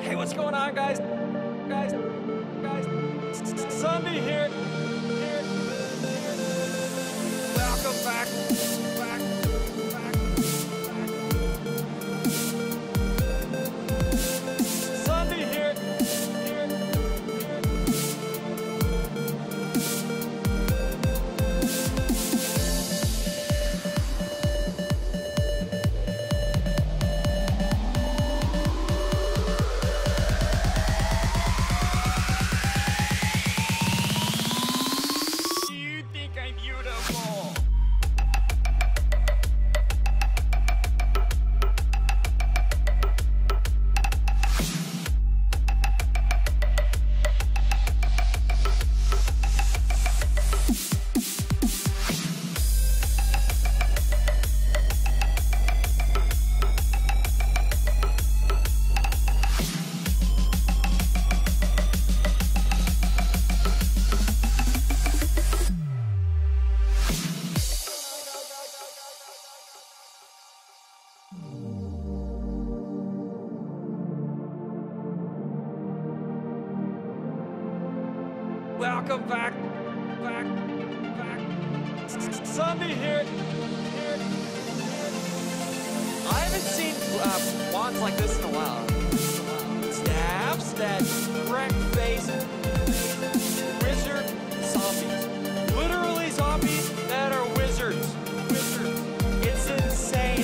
Hey, what's going on, guys? Sunday here. Welcome back. Sunday here. Welcome back. Sunday here. I haven't seen wands like this in a while. Staffs that wreck-faced wizard zombies. Literally zombies that are wizards. It's insane.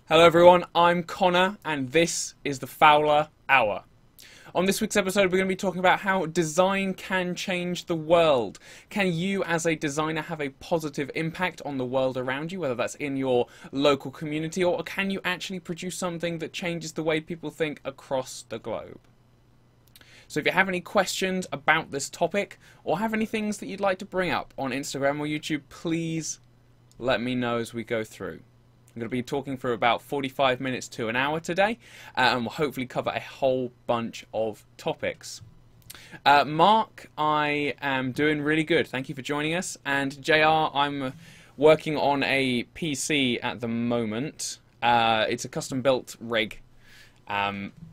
Hello everyone, I'm Connor and this is the Fowler Hour. On this week's episode we're going to be talking about how design can change the world. Can you as a designer have a positive impact on the world around you, whether that's in your local community, or can you actually produce something that changes the way people think across the globe? So if you have any questions about this topic or have any things that you'd like to bring up on Instagram or YouTube, please let me know as we go through. I'm going to be talking for about 45 minutes to an hour today, and we'll hopefully cover a whole bunch of topics. Mark, I am doing really good. Thank you for joining us. And JR, I'm working on a PC at the moment. It's a custom-built rig.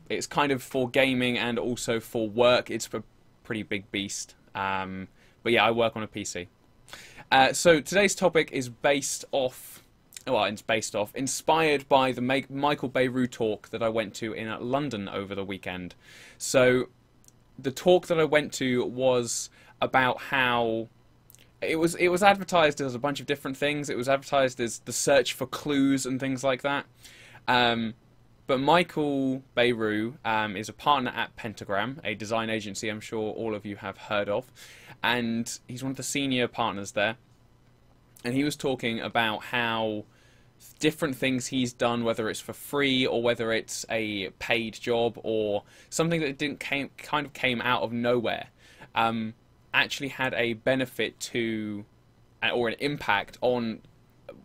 It's kind of for gaming and also for work. It's a pretty big beast. But yeah, I work on a PC. So today's topic is inspired by the Michael Beirut talk that I went to in London over the weekend. So the talk that I went to was about how it was advertised as a bunch of different things. It was advertised as the search for clues and things like that. But Michael Beirut is a partner at Pentagram, a design agency I'm sure all of you have heard of, and he's one of the senior partners there. And he was talking about how different things he's done, whether it's for free or whether it's a paid job or something that kind of came out of nowhere, actually had a benefit to or an impact on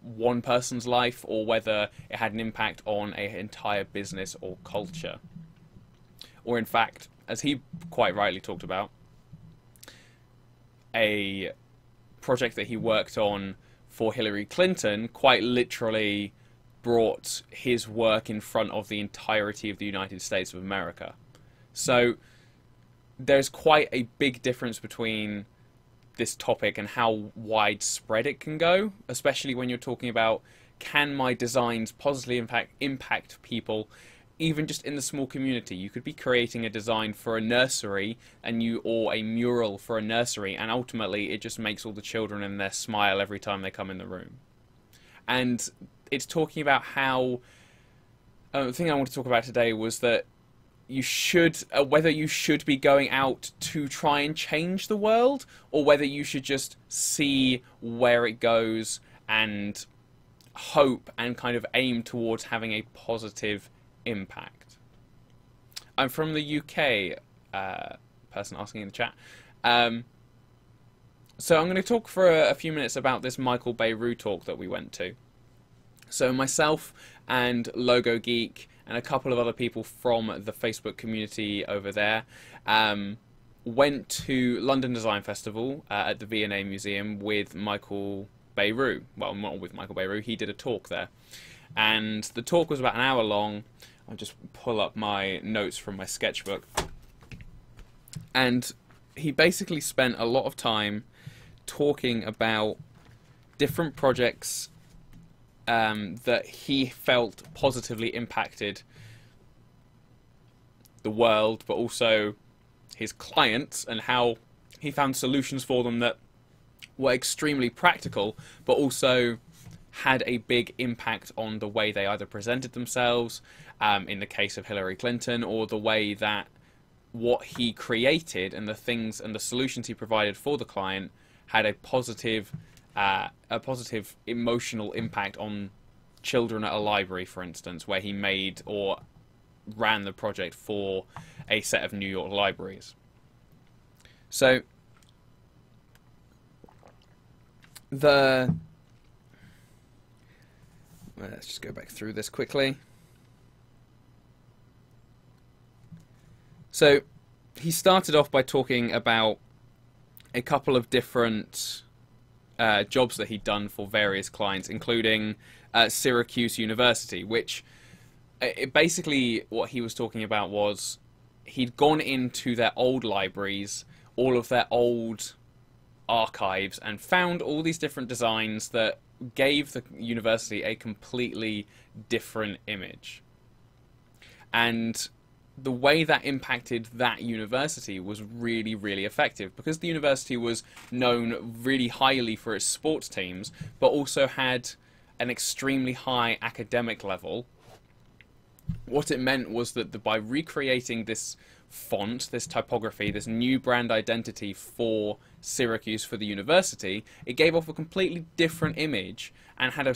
one person's life, or whether it had an impact on an entire business or culture. Or in fact, as he quite rightly talked about, a project that he worked on for Hillary Clinton quite literally brought his work in front of the entirety of the United States of America. So there's quite a big difference between this topic and how widespread it can go, especially when you're talking about, can my designs positively impact people, even just in the small community. You could be creating a design for a nursery or a mural for a nursery, and ultimately it just makes all the children in there smile every time they come in the room. And it's talking about how the thing I want to talk about today was that you should, whether you should be going out to try and change the world, or whether you should just see where it goes and hope and kind of aim towards having a positive impact. I'm from the UK, person asking in the chat. So I'm going to talk for a few minutes about this Michael Beirut talk that we went to. So myself and Logo Geek and a couple of other people from the Facebook community over there went to London Design Festival at the V&A Museum with Michael Beirut. Well, not with Michael Beirut, he did a talk there. And the talk was about an hour long. I'll just pull up my notes from my sketchbook. And he basically spent a lot of time talking about different projects that he felt positively impacted the world, but also his clients, and how he found solutions for them that were extremely practical, but also had a big impact on the way they either presented themselves, in the case of Hillary Clinton, or the way that what he created and the things and the solutions he provided for the client had a positive emotional impact on children at a library, for instance, where he made or ran the project for a set of New York libraries. So let's just go back through this quickly. So he started off by talking about a couple of different jobs that he'd done for various clients, including Syracuse University, which basically what he was talking about was he'd gone into their old libraries, all of their old archives, and found all these different designs that gave the university a completely different image. And the way that impacted that university was really, really effective, because the university was known really highly for its sports teams, but also had an extremely high academic level. What it meant was that by recreating this font, this typography, this new brand identity for Syracuse, for the university, it gave off a completely different image and had a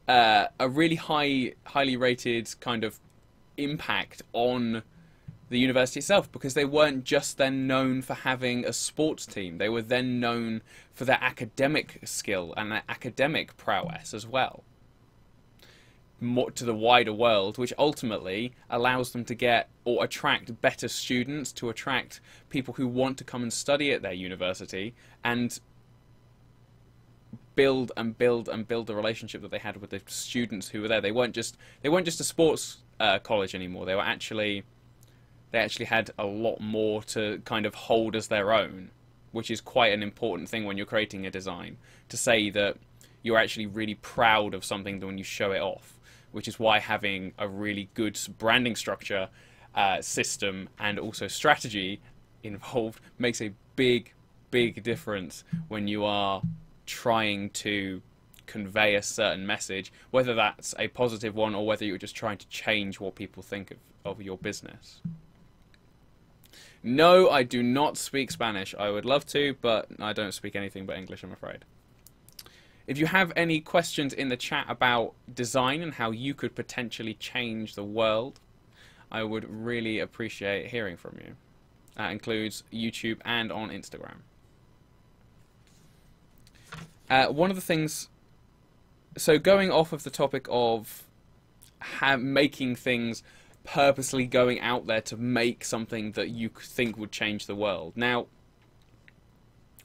a really highly rated kind of impact on the university itself, because they weren't just then known for having a sports team, they were then known for their academic skill and their academic prowess as well, more to the wider world, which ultimately allows them to get or attract better students, to attract people who want to come and study at their university, and build and build and build the relationship that they had with the students who were there. They weren't just a sports college anymore. They actually had a lot more to kind of hold as their own, which is quite an important thing when you're creating a design, to say that you're actually really proud of something when you show it off, which is why having a really good branding structure, system, and also strategy involved makes a big difference when you are trying to convey a certain message, whether that's a positive one or whether you're just trying to change what people think of your business. No, I do not speak Spanish. I would love to, but I don't speak anything but English, I'm afraid. If you have any questions in the chat about design and how you could potentially change the world, I would really appreciate hearing from you. That includes YouTube and on Instagram. One of the things, so going off of the topic of making things, purposely going out there to make something that you think would change the world. Now,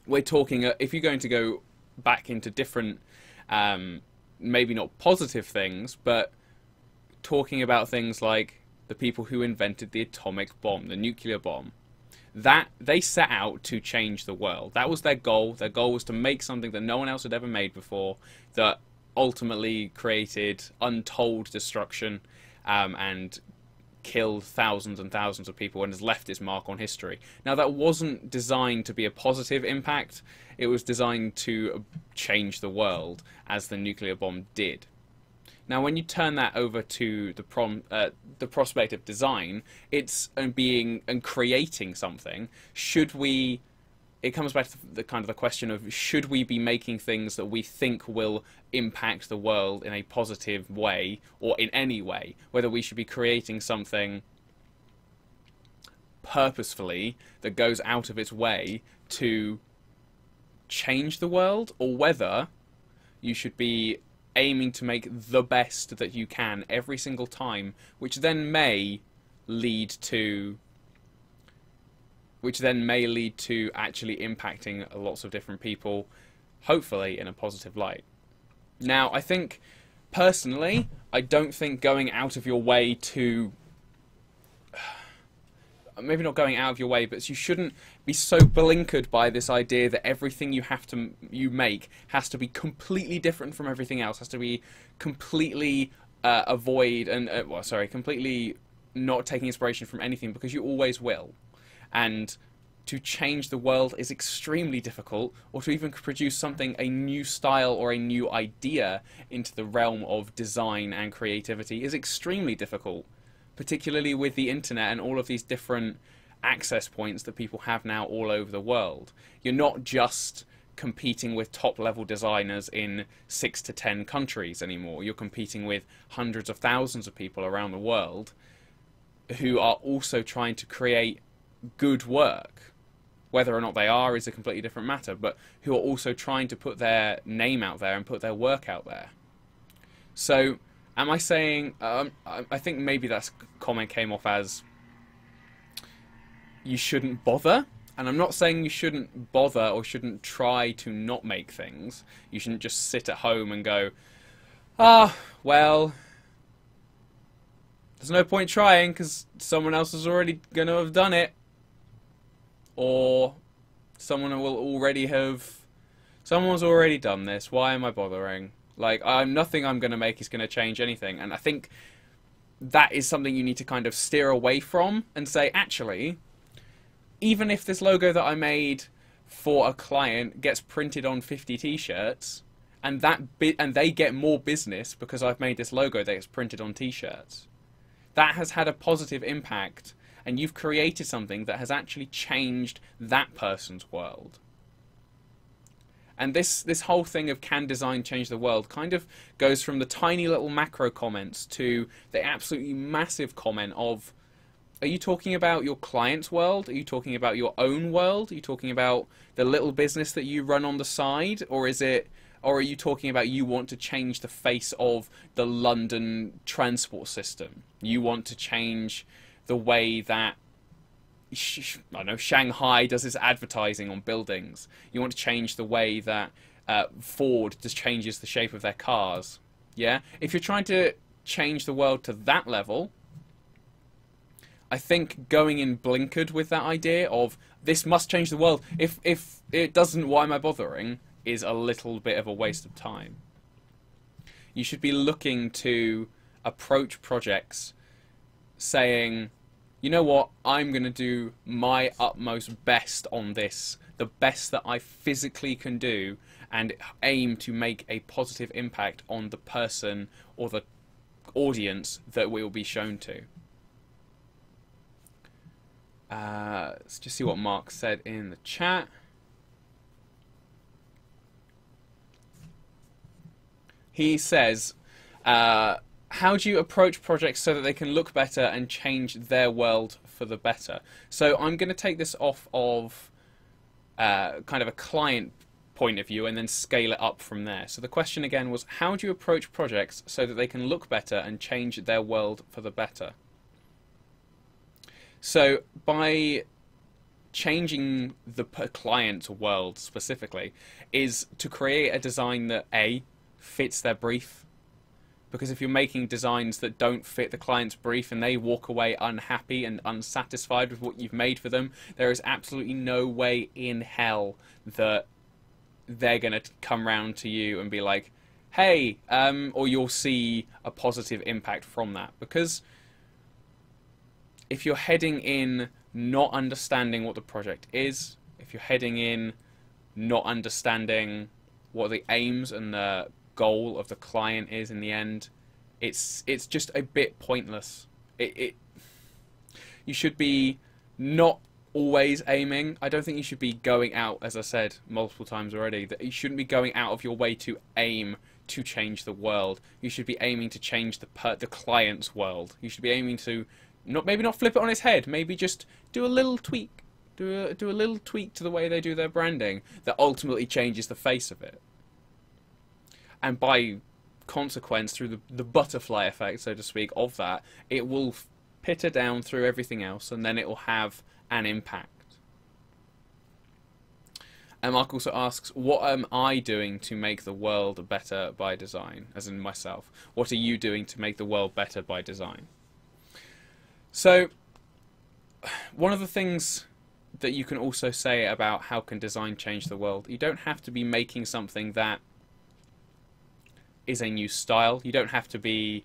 we're talking, if you're going to go back into different, maybe not positive things, but talking about things like the people who invented the atomic bomb, the nuclear bomb, that they set out to change the world. That was their goal. Their goal was to make something that no one else had ever made before, that ultimately created untold destruction and killed thousands and thousands of people and has left its mark on history. Now, that wasn't designed to be a positive impact. It was designed to change the world, as the nuclear bomb did. Now, when you turn that over to the prospect of design, it's being and creating something. Should we? It comes back to the kind of the question of, should we be making things that we think will impact the world in a positive way or in any way? Whether we should be creating something purposefully that goes out of its way to change the world, or whether you should be aiming to make the best that you can every single time, which then may lead to actually impacting lots of different people, hopefully in a positive light. Now, I think, personally, I don't think going out of your way to... maybe not going out of your way, but you shouldn't be so blinkered by this idea that everything you make has to be completely different from everything else, has to be completely completely not taking inspiration from anything, because you always will. And to change the world is extremely difficult, or to even produce something, a new style or a new idea into the realm of design and creativity is extremely difficult, particularly with the internet and all of these different access points that people have now all over the world. You're not just competing with top-level designers in 6 to 10 countries anymore. You're competing with hundreds of thousands of people around the world who are also trying to create good work. Whether or not they are is a completely different matter, but who are also trying to put their name out there and put their work out there. So, am I saying... I think maybe that comment came off as you shouldn't bother. And I'm not saying you shouldn't bother or shouldn't try to not make things. You shouldn't just sit at home and go, well, there's no point trying because someone else is already going to have done it. Or someone's already done this. Why am I bothering? Like, nothing I'm going to make is going to change anything. And I think that is something you need to kind of steer away from and say, actually, even if this logo that I made for a client gets printed on 50 t-shirts, and they get more business because I've made this logo that gets printed on t-shirts, that has had a positive impact, and you've created something that has actually changed that person's world. And this whole thing of, can design change the world, kind of goes from the tiny little macro comments to the absolutely massive comment of, are you talking about your client's world? Are you talking about your own world? Are you talking about the little business that you run on the side? Or are you talking about, you want to change the face of the London transport system? You want to change the way that, I don't know, Shanghai does its advertising on buildings. You want to change the way that Ford just changes the shape of their cars. Yeah? If you're trying to change the world to that level, I think going in blinkered with that idea of, this must change the world, if it doesn't, why am I bothering, is a little bit of a waste of time. You should be looking to approach projects saying, you know what, I'm going to do my utmost best on this, the best that I physically can do, and aim to make a positive impact on the person or the audience that we will be shown to. Let's just see what Mark said in the chat. He says, how do you approach projects so that they can look better and change their world for the better? So I'm going to take this off of kind of a client point of view and then scale it up from there. So the question again was, how do you approach projects so that they can look better and change their world for the better? So by changing the client's world specifically is to create a design that A, fits their brief, Because if you're making designs that don't fit the client's brief and they walk away unhappy and unsatisfied with what you've made for them, there is absolutely no way in hell that they're going to come round to you and be like, hey, or you'll see a positive impact from that. Because if you're heading in not understanding what the project is, if you're heading in not understanding what the aims and the goal of the client is in the end, it's just a bit pointless. You should be not always aiming. I don't think you should be going out, as I said multiple times already, that you shouldn't be going out of your way to aim to change the world. You should be aiming to change the client's world. You should be aiming to maybe not flip it on its head, maybe just do a little tweak. Do a little tweak to the way they do their branding that ultimately changes the face of it. And by consequence, through the butterfly effect, so to speak, of that, it will pitter down through everything else, and then it will have an impact. And Mark also asks, what am I doing to make the world better by design? As in myself. What are you doing to make the world better by design? So, one of the things that you can also say about how can design change the world, you don't have to be making something that is a new style. You don't have to be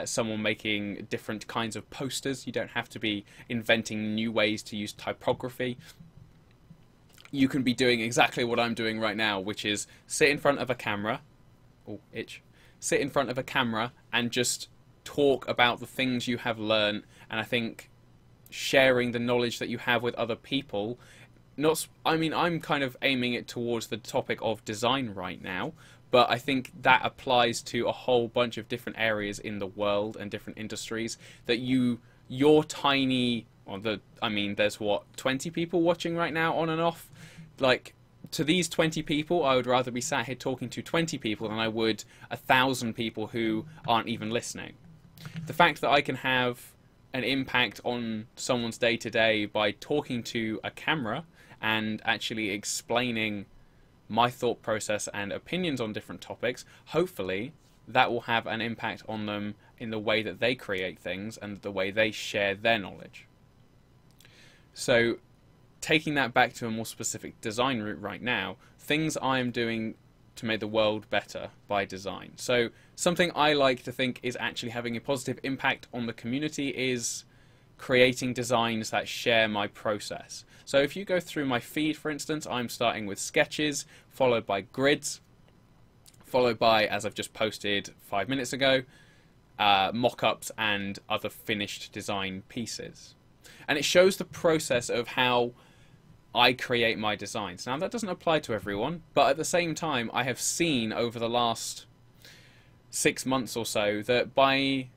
someone making different kinds of posters. You don't have to be inventing new ways to use typography. You can be doing exactly what I'm doing right now, which is sit in front of a camera, sit in front of a camera and just talk about the things you have learned. And I think sharing the knowledge that you have with other people, I'm kind of aiming it towards the topic of design right now, but I think that applies to a whole bunch of different areas in the world and different industries that your tiny, there's what, 20 people watching right now on and off? Like, to these 20 people, I would rather be sat here talking to 20 people than I would 1,000 people who aren't even listening. The fact that I can have an impact on someone's day-to-day by talking to a camera and actually explaining my thought process and opinions on different topics, hopefully that will have an impact on them in the way that they create things and the way they share their knowledge. So taking that back to a more specific design route right now, things I am doing to make the world better by design. So something I like to think is actually having a positive impact on the community is creating designs that share my process. So if you go through my feed, for instance, I'm starting with sketches, followed by grids, followed by, as I've just posted 5 minutes ago, mock-ups and other finished design pieces. And it shows the process of how I create my designs. Now, that doesn't apply to everyone, but at the same time, I have seen over the last 6 months or so that by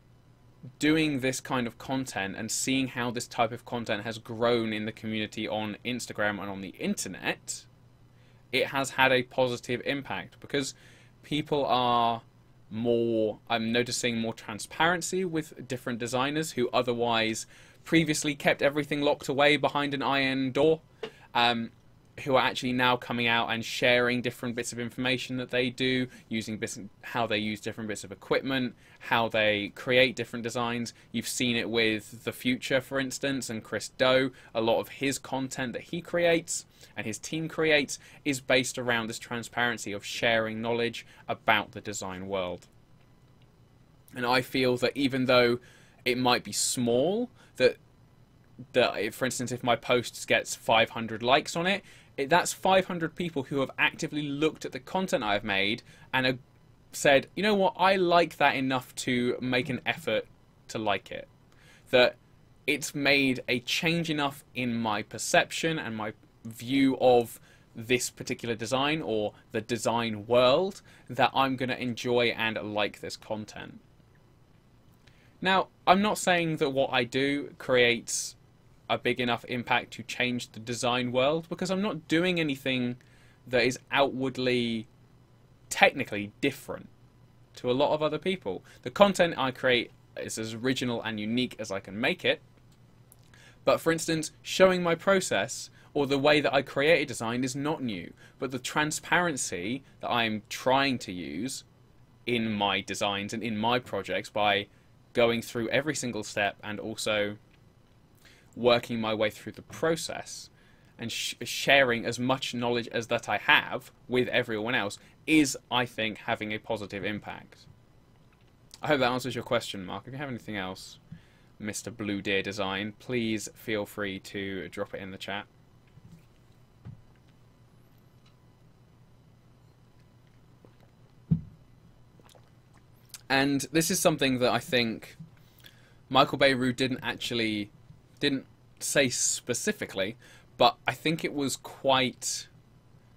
doing this kind of content and seeing how this type of content has grown in the community on Instagram and on the internet, it has had a positive impact because people are I'm noticing more transparency with different designers who otherwise previously kept everything locked away behind an iron door, who are actually now coming out and sharing different bits of information that they do, using how they use different bits of equipment, how they create different designs. You've seen it with The Future, for instance, and Chris Do. A lot of his content that he creates and his team creates is based around this transparency of sharing knowledge about the design world. And I feel that even though it might be small, that for instance, if my post gets 500 likes on it, that's 500 people who have actively looked at the content I've made and have said, you know what, I like that enough to make an effort to like it. That it's made a change enough in my perception and my view of this particular design or the design world that I'm going to enjoy and like this content. Now, I'm not saying that what I do creates a big enough impact to change the design world, because I'm not doing anything that is outwardly technically different to a lot of other people. The content I create is as original and unique as I can make it, but for instance, showing my process or the way that I create a design is not new, but the transparency that I'm trying to use in my designs and in my projects by going through every single step and also working my way through the process and sharing as much knowledge as that I have with everyone else is, I think, having a positive impact. I hope that answers your question, Mark. If you have anything else, Mr. Blue Deer Design, please feel free to drop it in the chat. And this is something that I think Michael Beirut didn't say specifically, but I think it was quite,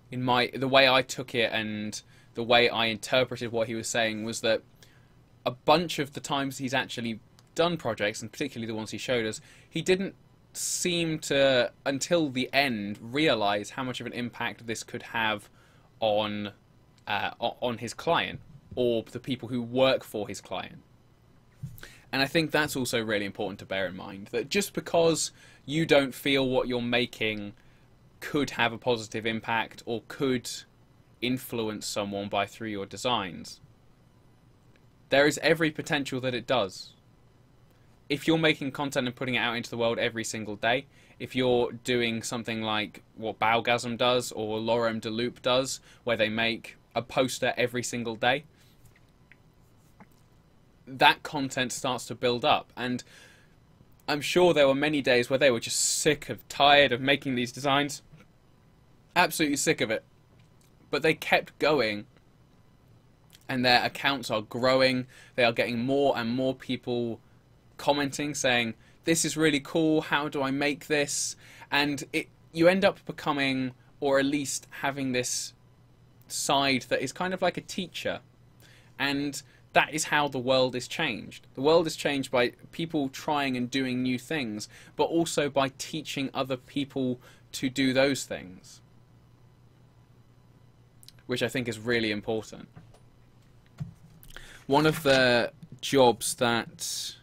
the way I took it and the way I interpreted what he was saying was that a bunch of the times he's actually done projects, and particularly the ones he showed us, he didn't seem to, until the end, realise how much of an impact this could have on his client, or the people who work for his client. And I think that's also really important to bear in mind, that just because you don't feel what you're making could have a positive impact or could influence someone through your designs, there is every potential that it does. If you're making content and putting it out into the world every single day, if you're doing something like what Baugasm does or Lorem de Loop does, where they make a poster every single day, that content starts to build up. And I'm sure there were many days where they were just tired of making these designs, absolutely sick of it, but they kept going, and their accounts are growing. They are getting more and more people commenting, saying, this is really cool, how do I make this? And you end up becoming, or at least having this side that is kind of like a teacher. And that is how the world is changed. The world is changed by people trying and doing new things, but also by teaching other people to do those things, which I think is really important. One of the jobs that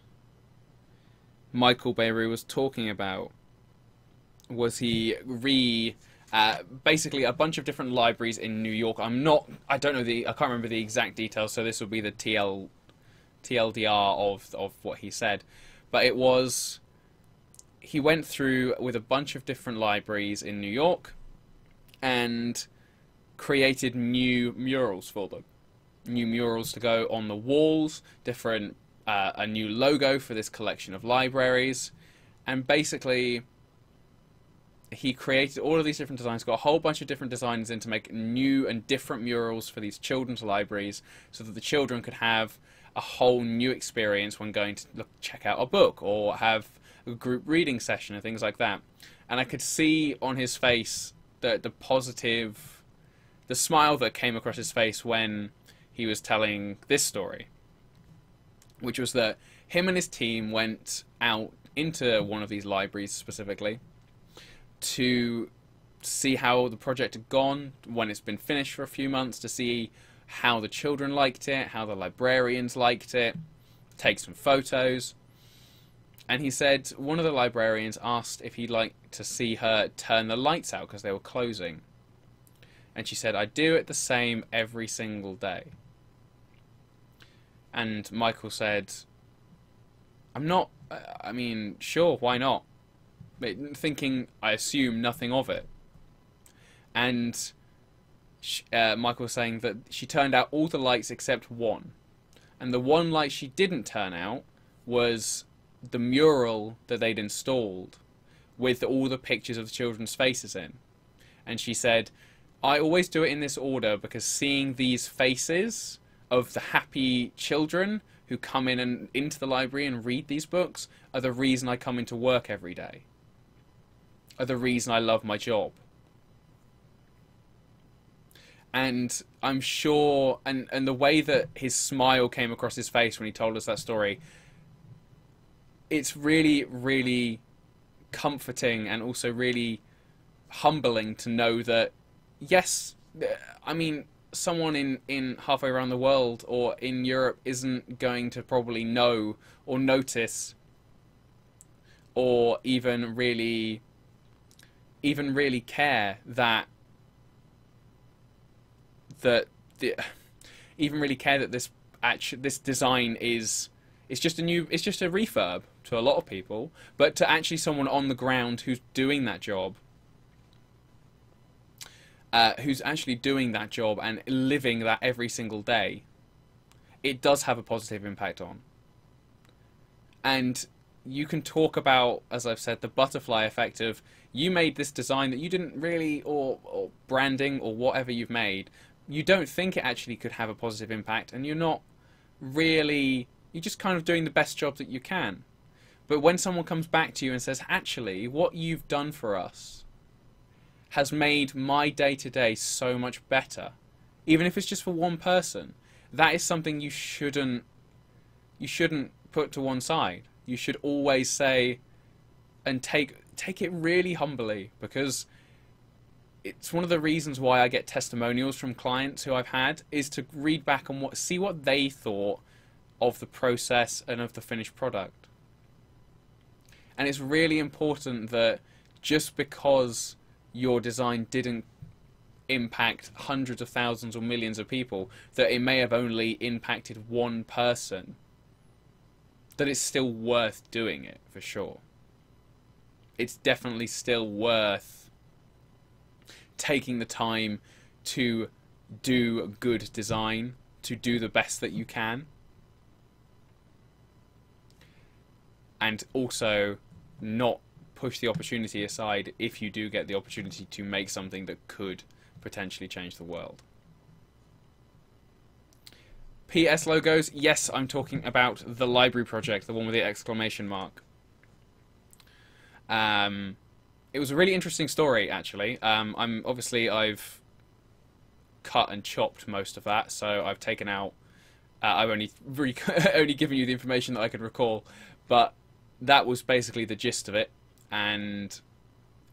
Michael Beirut was talking about was basically a bunch of different libraries in New York. I can't remember the exact details, so this will be the TLDR of what he said. But he went through with a bunch of different libraries in New York and created new murals for them. New murals to go on the walls, a new logo for this collection of libraries, and basically he created all of these different designs, got a whole bunch of different designers in to make new and different murals for these children's libraries so that the children could have a whole new experience when going to check out a book or have a group reading session and things like that. And I could see on his face the smile that came across his face when he was telling this story, which was that him and his team went out into one of these libraries specifically to see how the project had gone when it's been finished for a few months, to see how the children liked it, how the librarians liked it, take some photos. And he said one of the librarians asked if he'd like to see her turn the lights out because they were closing. And she said, I do it the same every single day. And Michael said, sure, why not? Thinking, I assume nothing of it. And Michael was saying that she turned out all the lights except one. And the one light she didn't turn out was the mural that they'd installed with all the pictures of the children's faces in. And she said, I always do it in this order because seeing these faces of the happy children who come in and into the library and read these books are the reason I come into work every day, are the reason I love my job. And I'm sure, and the way that his smile came across his face when he told us that story, it's really, really comforting and also really humbling to know that, yes, I mean, someone in halfway around the world or in Europe isn't going to probably know or notice or even really care that even really care that this design is, it's just a refurb to a lot of people, but to actually someone on the ground who's doing that job, who's actually doing that job and living that every single day, it does have a positive impact on. And you can talk about, as I've said, the butterfly effect of, you made this design that you didn't really, or branding or whatever you've made, you don't think it actually could have a positive impact, and you're not really, you're just kind of doing the best job that you can. But when someone comes back to you and says, actually, what you've done for us has made my day-to-day so much better, even if it's just for one person, that is something you shouldn't put to one side. You should always say and take it really humbly, because it's one of the reasons why I get testimonials from clients who I've had, is to read back and see what they thought of the process and of the finished product. And it's really important that just because your design didn't impact hundreds of thousands or millions of people, that it may have only impacted one person, that it's still worth doing it, for sure. It's definitely still worth taking the time to do good design, to do the best that you can, and also not push the opportunity aside if you do get the opportunity to make something that could potentially change the world. PS logos, yes, I'm talking about the library project, the one with the exclamation mark. It was a really interesting story, actually. I've cut and chopped most of that, so I've taken out. I've only given you the information that I could recall, but that was basically the gist of it, and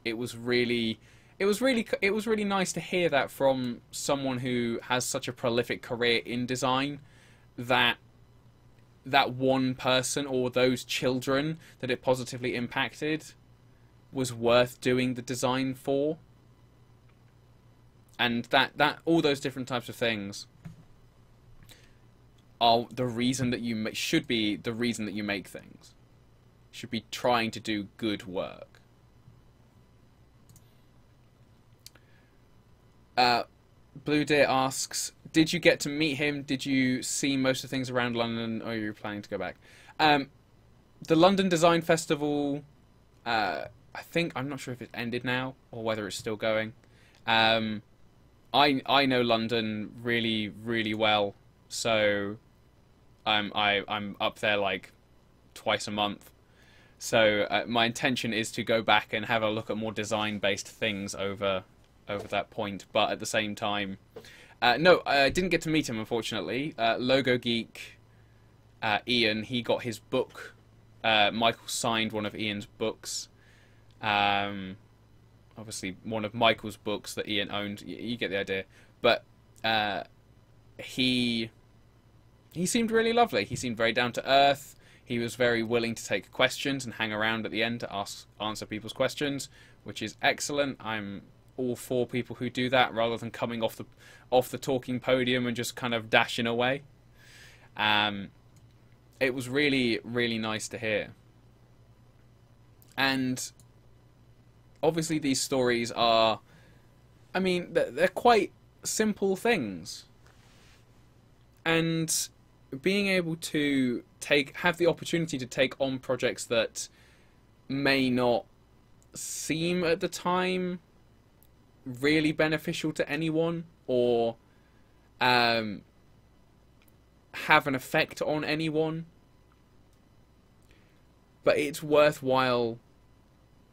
it was really nice to hear that from someone who has such a prolific career in design, that one person or those children that it positively impacted was worth doing the design for. And that all those different types of things are the reason that you should be the reason that you make things. Should be trying to do good work. Blue Deer asks, did you get to meet him? Did you see most of the things around London, or are you planning to go back? The London Design Festival, I'm not sure if it ended now or whether it's still going. I know London really, really well, so I'm up there like twice a month. So my intention is to go back and have a look at more design-based things over that point. But at the same time, no, I didn't get to meet him, unfortunately. Logo Geek, Ian, he got his book. Michael signed one of Ian's books. Obviously, one of Michael's books that Ian owned. You get the idea. But he seemed really lovely. He seemed very down to earth. He was very willing to take questions and hang around at the end to answer people's questions, which is excellent. I'm all for people who do that rather than coming off the talking podium and just kind of dashing away. It was really, really nice to hear. And obviously these stories are, I mean, they're quite simple things. And being able to have the opportunity to take on projects that may not seem at the time really beneficial to anyone, or have an effect on anyone, but it's worthwhile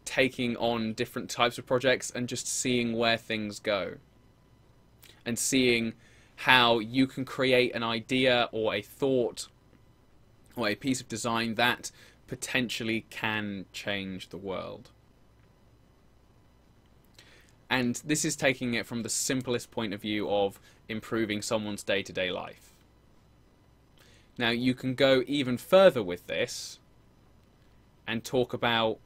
taking on different types of projects and just seeing where things go, and seeing how you can create an idea or a thought or a piece of design that potentially can change the world. And this is taking it from the simplest point of view of improving someone's day-to-day life. Now, you can go even further with this and talk about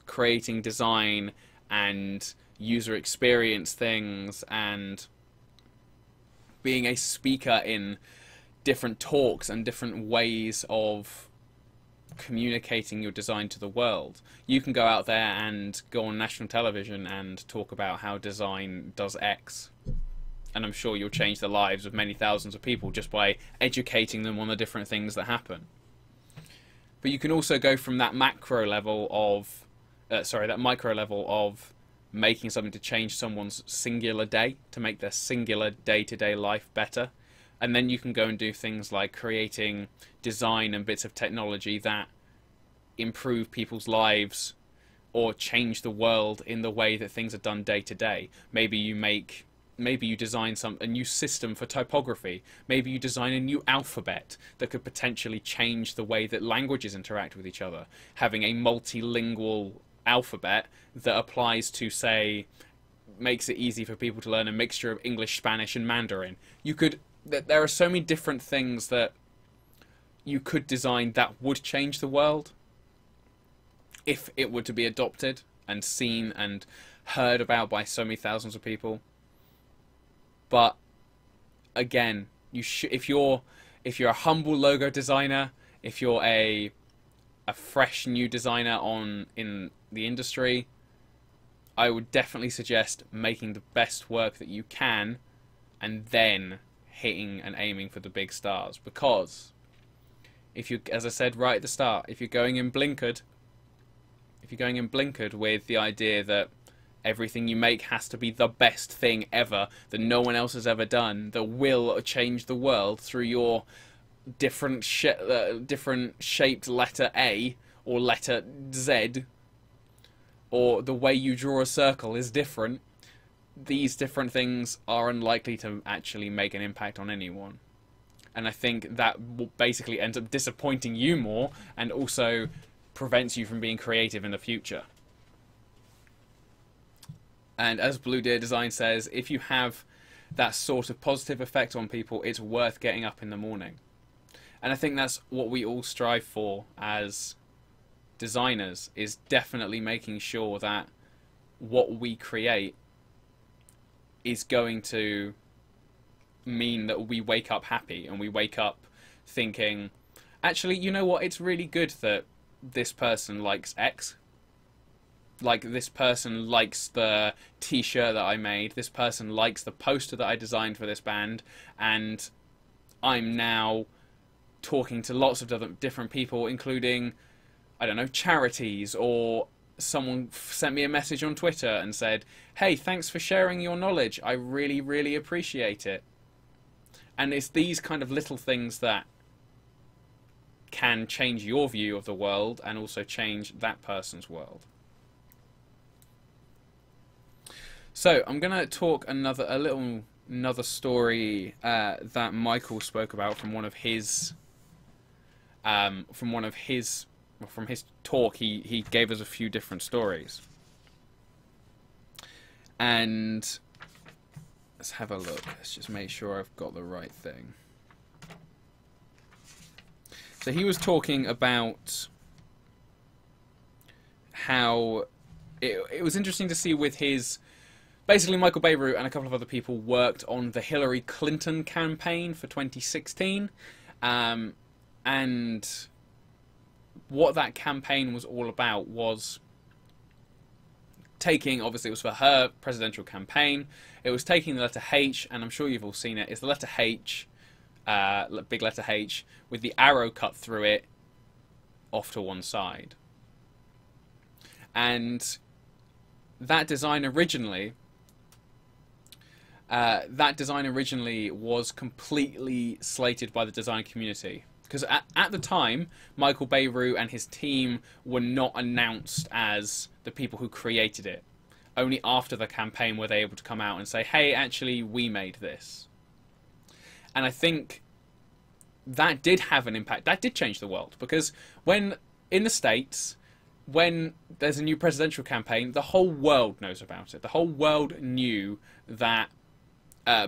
creating design and user experience things and being a speaker in different talks and different ways of communicating your design to the world. You can go out there and go on national television and talk about how design does X. And I'm sure you'll change the lives of many thousands of people just by educating them on the different things that happen. But you can also go from that macro level of, that micro level of making something to change someone's singular day, to make their singular day-to-day life better. And then you can go and do things like creating design and bits of technology that improve people's lives or change the world in the way that things are done day to day. Maybe you design a new system for typography. Maybe you design a new alphabet that could potentially change the way that languages interact with each other. Having a multilingual alphabet that applies to, say, makes it easy for people to learn a mixture of English, Spanish, and Mandarin. There are so many different things that you could design that would change the world if it were to be adopted and seen and heard about by so many thousands of people. But again, if you're a humble logo designer, if you're a fresh new designer in the industry, I would definitely suggest making the best work that you can and then hitting and aiming for the big stars. Because if you, as I said right at the start, if you're going in blinkered with the idea that everything you make has to be the best thing ever that no one else has ever done, that will change the world through your different shaped letter A or letter Z, or the way you draw a circle is different, these different things are unlikely to actually make an impact on anyone. And I think that basically ends up disappointing you more and also prevents you from being creative in the future. And as Blue Deer Design says, if you have that sort of positive effect on people, it's worth getting up in the morning. And I think that's what we all strive for as designers, is definitely making sure that what we create is going to mean that we wake up happy and we wake up thinking, actually, you know what, it's really good that this person likes X. Like, this person likes the t-shirt that I made, this person likes the poster that I designed for this band, and I'm now talking to lots of different people, including, I don't know, charities, or someone sent me a message on Twitter and said, hey, thanks for sharing your knowledge, I really, really appreciate it. And it's these kind of little things that can change your view of the world and also change that person's world. So I'm going to talk another story that Michael spoke about from his talk. He gave us a few different stories, and let's have a look. Let's just make sure I've got the right thing. So he was talking about how it was interesting to see with his... Basically, Michael Beirut and a couple of other people worked on the Hillary Clinton campaign for 2016. And what that campaign was all about was taking, obviously it was for her presidential campaign, it was taking the letter H, and I'm sure you've all seen it, it's the letter H, big letter H, with the arrow cut through it off to one side. And that design originally was completely slated by the design community. Because at the time, Michael Beirut and his team were not announced as the people who created it. Only after the campaign were they able to come out and say, hey, actually, we made this. And I think that did have an impact. That did change the world. Because when, in the States, when there's a new presidential campaign, the whole world knows about it. The whole world knew that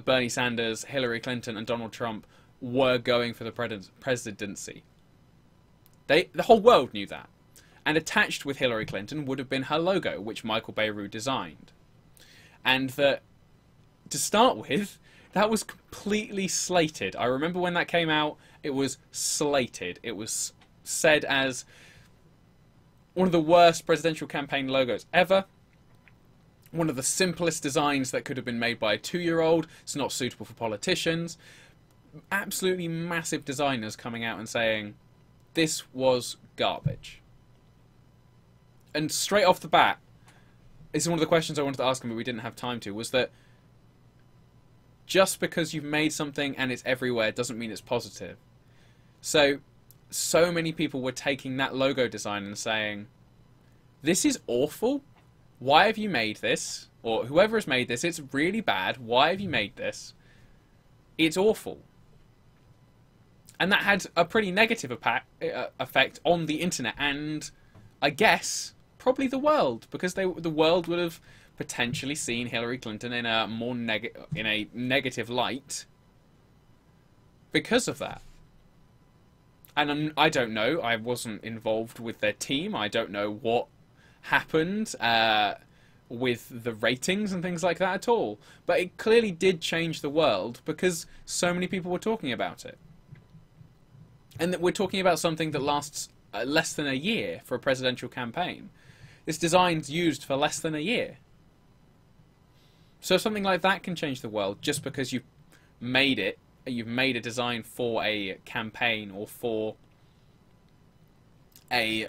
Bernie Sanders, Hillary Clinton, and Donald Trump were going for the presidency. The whole world knew that. And attached with Hillary Clinton would have been her logo, which Michael Beirut designed. And that, to start with, That was completely slated. I remember when that came out, it was slated. It was said as one of the worst presidential campaign logos ever. One of the simplest designs that could have been made by a 2-year-old. It's not suitable for politicians. Absolutely massive designers coming out and saying, this was garbage. And straight off the bat, this is one of the questions I wanted to ask him, but we didn't have time to, was that just because you've made something and it's everywhere doesn't mean it's positive. So many people were taking that logo design and saying, this is awful. Why have you made this? Or whoever has made this, it's really bad. Why have you made this? It's awful. And that had a pretty negative effect on the internet and, I guess, probably the world, because the world would have potentially seen Hillary Clinton in a more negative light because of that. And I don't know. I wasn't involved with their team. I don't know what happened with the ratings and things like that at all. But it clearly did change the world because so many people were talking about it. And that we're talking about something that lasts less than a year for a presidential campaign. This design's used for less than a year. So something like that can change the world just because you've made a design for a campaign or for a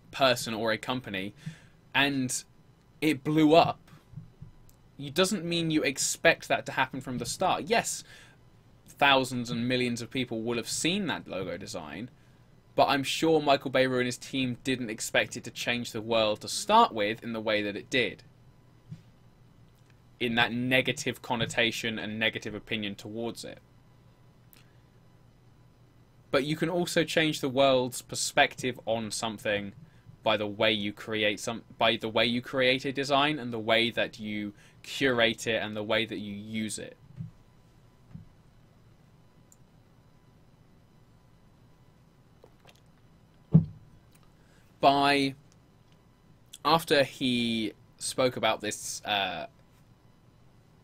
person or a company and it blew up. It doesn't mean you expect that to happen from the start. Yes, thousands and millions of people will have seen that logo design, but I'm sure Michael Baber and his team didn't expect it to change the world to start with in the way that it did. In that negative connotation and negative opinion towards it. But you can also change the world's perspective on something by the way you create a design and the way that you curate it and the way that you use it. After he spoke about this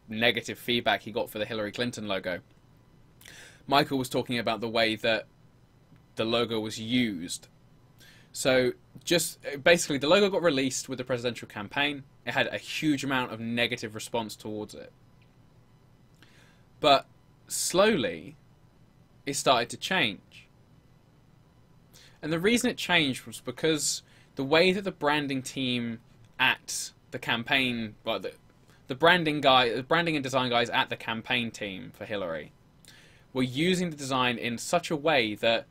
negative feedback he got for the Hillary Clinton logo, Michael was talking about the way that the logo was used. So just basically the logo got released with the presidential campaign. It had a huge amount of negative response towards it. But slowly it started to change. And the reason it changed was because the way that the branding team at the campaign, well, the branding and design guys at the campaign team for Hillary were using the design in such a way that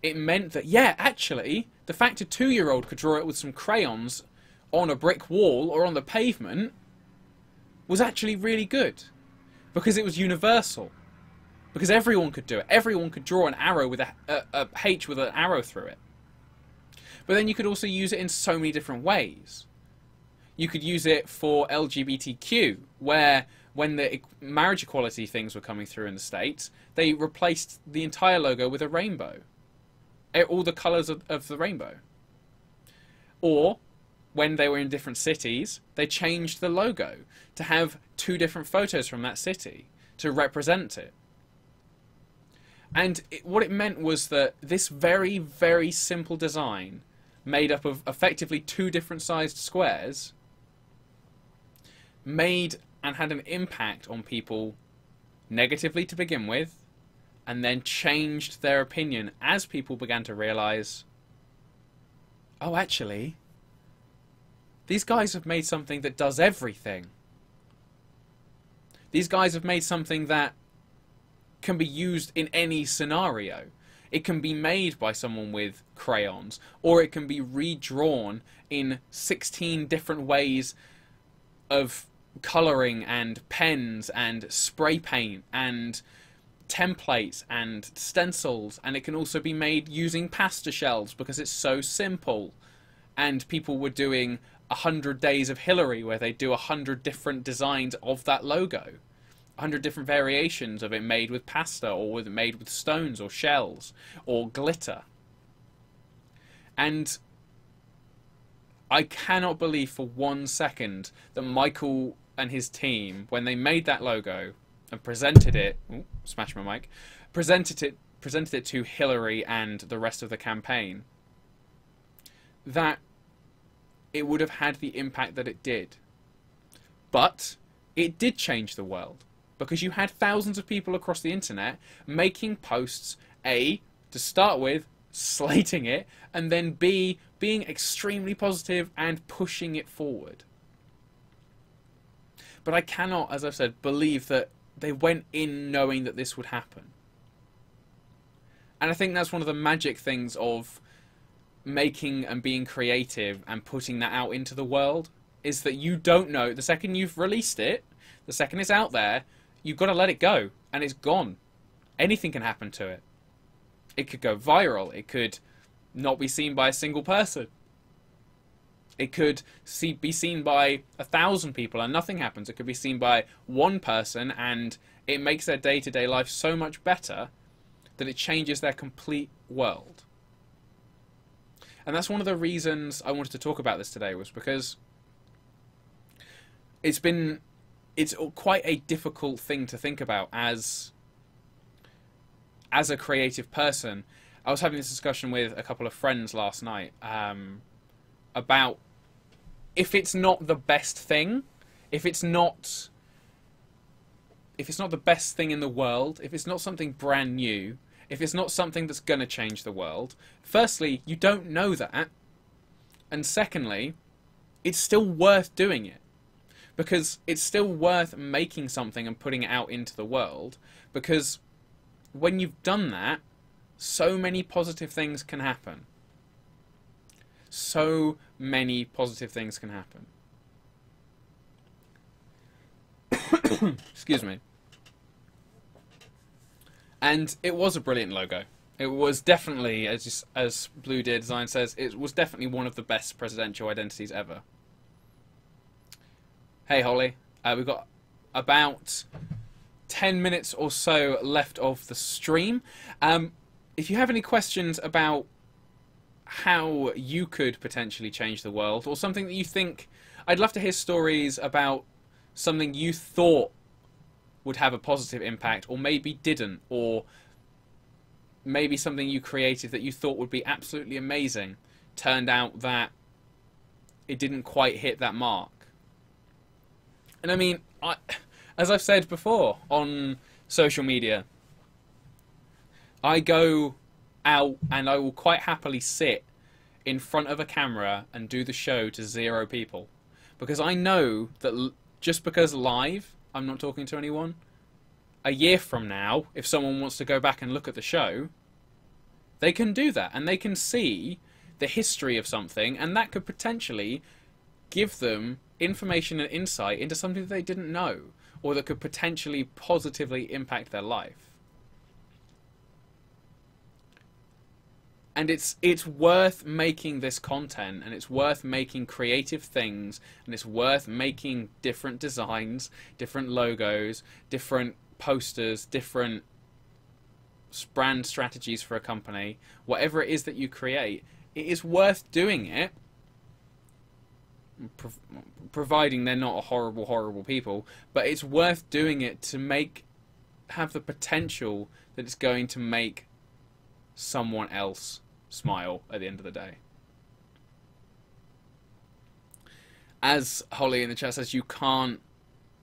it meant that, yeah, actually, the fact a 2-year-old could draw it with some crayons on a brick wall or on the pavement was actually really good. Because it was universal. Because everyone could do it. Everyone could draw an arrow with a H with an arrow through it. But then you could also use it in so many different ways. You could use it for LGBTQ, where when the marriage equality things were coming through in the States, they replaced the entire logo with a rainbow. All the colours of the rainbow. Or, when they were in different cities, they changed the logo to have 2 different photos from that city to represent it. And what it meant was that this very, very simple design, made up of effectively 2 different sized squares, made and had an impact on people negatively to begin with, and then changed their opinion as people began to realise, oh, actually, these guys have made something that does everything. These guys have made something that can be used in any scenario. It can be made by someone with crayons, or it can be redrawn in 16 different ways of colouring and pens and spray paint and templates and stencils, and it can also be made using pasta shells because it's so simple. And people were doing 100 Days of Hillary where they do 100 different designs of that logo. 100 different variations of it made with pasta or made with stones or shells or glitter. And I cannot believe for 1 second that Michael and his team, when they made that logo and presented it, ooh, smash my mic, presented it to Hillary and the rest of the campaign, that it would have had the impact that it did. But it did change the world, because you had thousands of people across the internet making posts, A, to start with, slating it, and then B, being extremely positive and pushing it forward. But I cannot, as I've said, believe that they went in knowing that this would happen. And I think that's one of the magic things of making and being creative and putting that out into the world, is that you don't know. The second you've released it, the second it's out there, you've got to let it go, and it's gone. Anything can happen to it. It could go viral. It could not be seen by a single person. It could be seen by 1,000 people and nothing happens. It could be seen by one person and it makes their day-to-day life so much better that it changes their complete world. And that's one of the reasons I wanted to talk about this today, was because it's quite a difficult thing to think about as a creative person. I was having this discussion with a couple of friends last night about if it's not the best thing, if it's not the best thing in the world, if it's not something brand new, if it's not something that's going to change the world, firstly, you don't know that, and secondly, it's still worth doing it. Because it's still worth making something and putting it out into the world, because when you've done that, so many positive things can happen. So many positive things can happen. Excuse me. And it was a brilliant logo. It was definitely, as Blue Deer Design says, it was definitely one of the best presidential identities ever. Hey Holly, we've got about 10 minutes or so left of the stream. If you have any questions about how you could potentially change the world, or something that you think, I'd love to hear stories about something you thought would have a positive impact, or maybe didn't, or maybe something you created that you thought would be absolutely amazing, turned out that it didn't quite hit that mark. And I mean, as I've said before on social media, I go out and I will quite happily sit in front of a camera and do the show to 0 people. Because I know that just because live I'm not talking to anyone, a year from now, if someone wants to go back and look at the show, they can do that. And they can see the history of something, and that could potentially give them information and insight into something that they didn't know, or that could potentially positively impact their life. And it's worth making this content, and it's worth making creative things, and it's worth making different designs, different logos, different posters, different brand strategies for a company. Whatever it is that you create, it is worth doing it, providing they're not horrible people, but it's worth doing it to have the potential that it's going to make someone else smile at the end of the day. As Holly in the chat says, you can't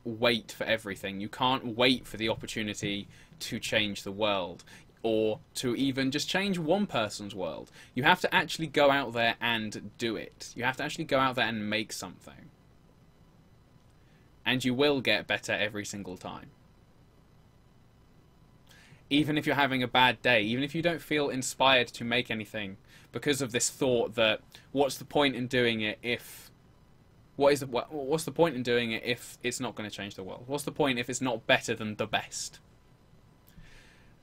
wait for everything. You can't wait for the opportunity to change the world, or to even just change one person's world. You have to actually go out there and do it. You have to actually go out there and make something. And you will get better every single time. Even if you're having a bad day, even if you don't feel inspired to make anything, because of this thought that what's the point in doing it if what's the point in doing it if it's not going to change the world? What's the point if it's not better than the best?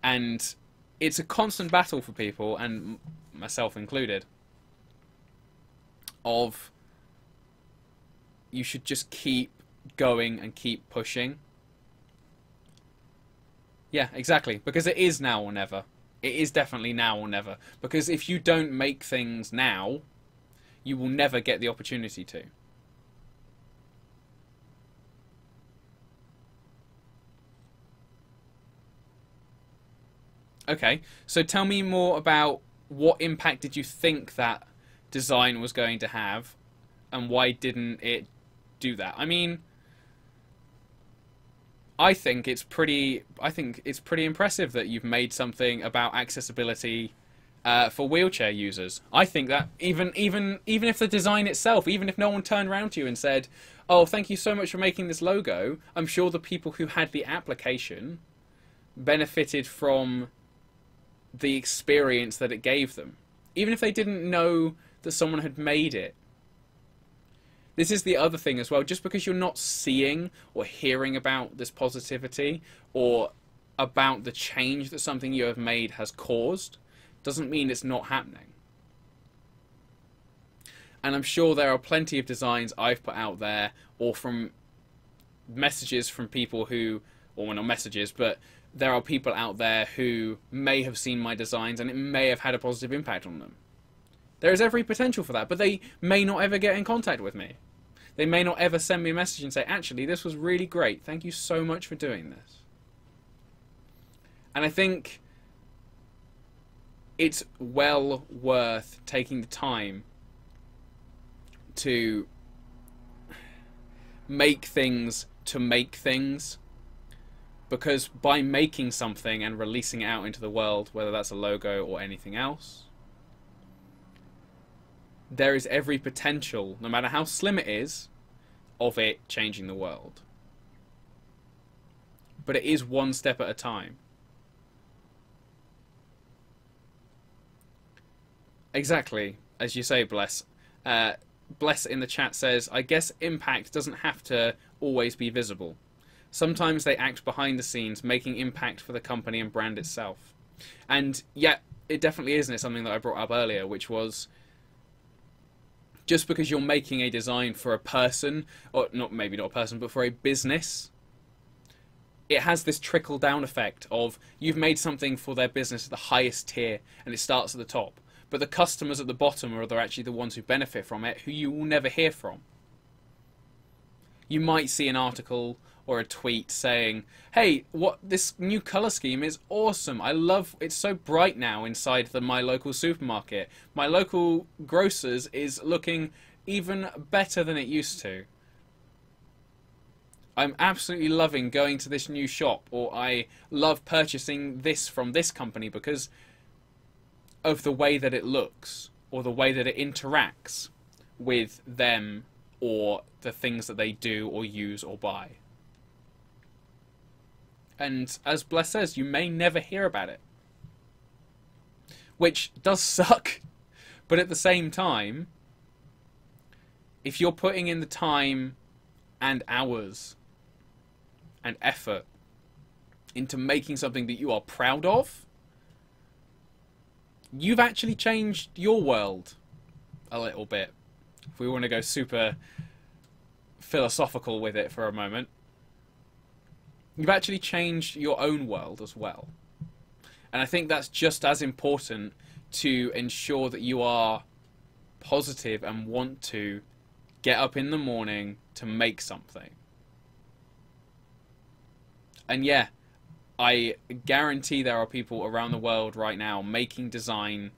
And it's a constant battle for people, and myself included, of you should just keep going and keep pushing. Yeah, exactly. Because it is now or never. It is definitely now or never. Because if you don't make things now, you will never get the opportunity to. Okay, so tell me more about what impact did you think that design was going to have, and why didn't it do that? I mean, I think it's pretty impressive that you've made something about accessibility for wheelchair users. I think that even if the design itself, even if no one turned around to you and said, "Oh, thank you so much for making this logo," I'm sure the people who had the application benefited from the experience that it gave them, even if they didn't know that someone had made it. This is the other thing as well. Just because you're not seeing or hearing about this positivity or about the change that something you have made has caused doesn't mean it's not happening. And I'm sure there are plenty of designs I've put out there, or from messages from people who, or well, not messages, but there are people out there who may have seen my designs and it may have had a positive impact on them. There is every potential for that, but they may not ever get in contact with me. They may not ever send me a message and say, "Actually, this was really great. Thank you so much for doing this." And I think it's well worth taking the time to make things, because by making something and releasing it out into the world, whether that's a logo or anything else, there is every potential, no matter how slim it is, of it changing the world. But it is one step at a time. Exactly, as you say, Bless. Bless in the chat says, "I guess impact doesn't have to always be visible. Sometimes they act behind the scenes, making impact for the company and brand itself." And yeah, it definitely is, and it's something that I brought up earlier, which was, just because you're making a design for a person, or maybe not a person, but for a business, it has this trickle-down effect of you've made something for their business at the highest tier, and it starts at the top. But the customers at the bottom are actually the ones who benefit from it, who you will never hear from. You might see an article or a tweet saying, "Hey, this new color scheme is awesome. I love it's so bright now inside my local supermarket. My local grocer's is looking even better than it used to. I'm absolutely loving going to this new shop," or "I love purchasing this from this company because of the way that it looks or the way that it interacts with them or the things that they do or use or buy." And as Bless says, you may never hear about it, which does suck. But at the same time, if you're putting in the time and hours and effort into making something that you are proud of, you've actually changed your world a little bit. If we want to go super philosophical with it for a moment, you've actually changed your own world as well. And I think that's just as important, to ensure that you are positive and want to get up in the morning to make something. And yeah, I guarantee there are people around the world right now making design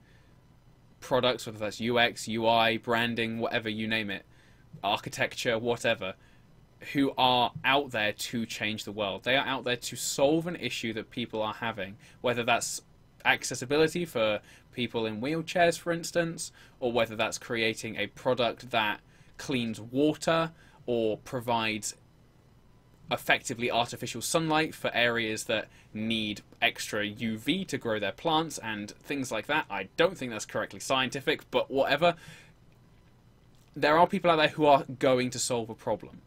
products, whether that's UX, UI, branding, whatever, you name it, architecture, whatever, who are out there to change the world. They are out there to solve an issue that people are having, whether that's accessibility for people in wheelchairs, for instance, or whether that's creating a product that cleans water or provides effectively artificial sunlight for areas that need extra UV to grow their plants and things like that. I don't think that's correctly scientific, but whatever. There are people out there who are going to solve a problem.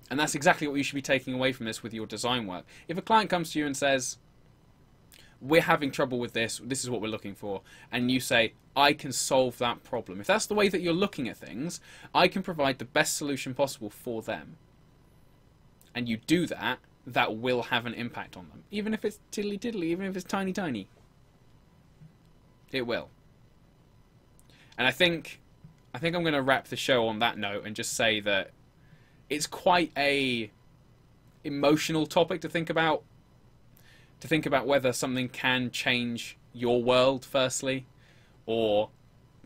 And that's exactly what you should be taking away from this with your design work. If a client comes to you and says, "We're having trouble with this is what we're looking for," and you say, "I can solve that problem," if that's the way that you're looking at things, I can provide the best solution possible for them. And you do that, that will have an impact on them. Even if it's tiddly tiddly, even if it's tiny tiny. It will. And I think I'm going to wrap the show on that note and just say that it's quite a emotional topic to think about, to think about whether something can change your world, firstly, or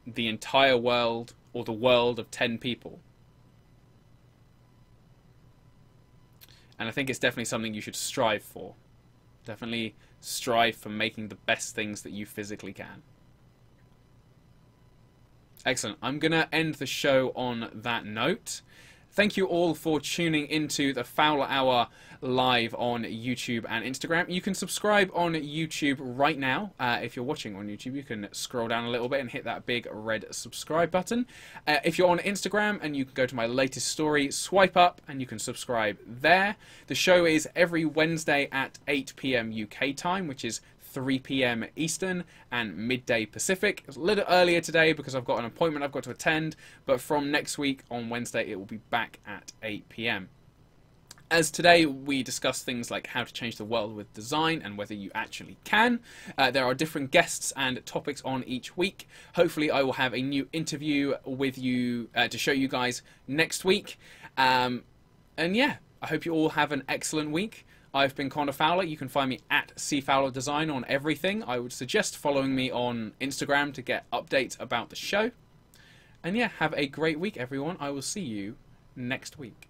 the entire world, or the world of 10 people. And I think it's definitely something you should strive for. Definitely strive for making the best things that you physically can. Excellent. I'm going to end the show on that note. Thank you all for tuning into the Fowler Hour live on YouTube and Instagram. You can subscribe on YouTube right now. If you're watching on YouTube, you can scroll down a little bit and hit that big red subscribe button. If you're on Instagram, and you can go to my latest story, swipe up and you can subscribe there. The show is every Wednesday at 8 PM UK time, which is 3 PM Eastern and midday Pacific. It's a little earlier today because I've got an appointment I've got to attend, but from next week on Wednesday it will be back at 8 PM. As today we discuss things like how to change the world with design and whether you actually can. There are different guests and topics on each week. Hopefully I will have a new interview with you to show you guys next week. And yeah, I hope you all have an excellent week. I've been Connor Fowler. You can find me at CFowlerDesign on everything. I would suggest following me on Instagram to get updates about the show. And yeah, have a great week, everyone. I will see you next week.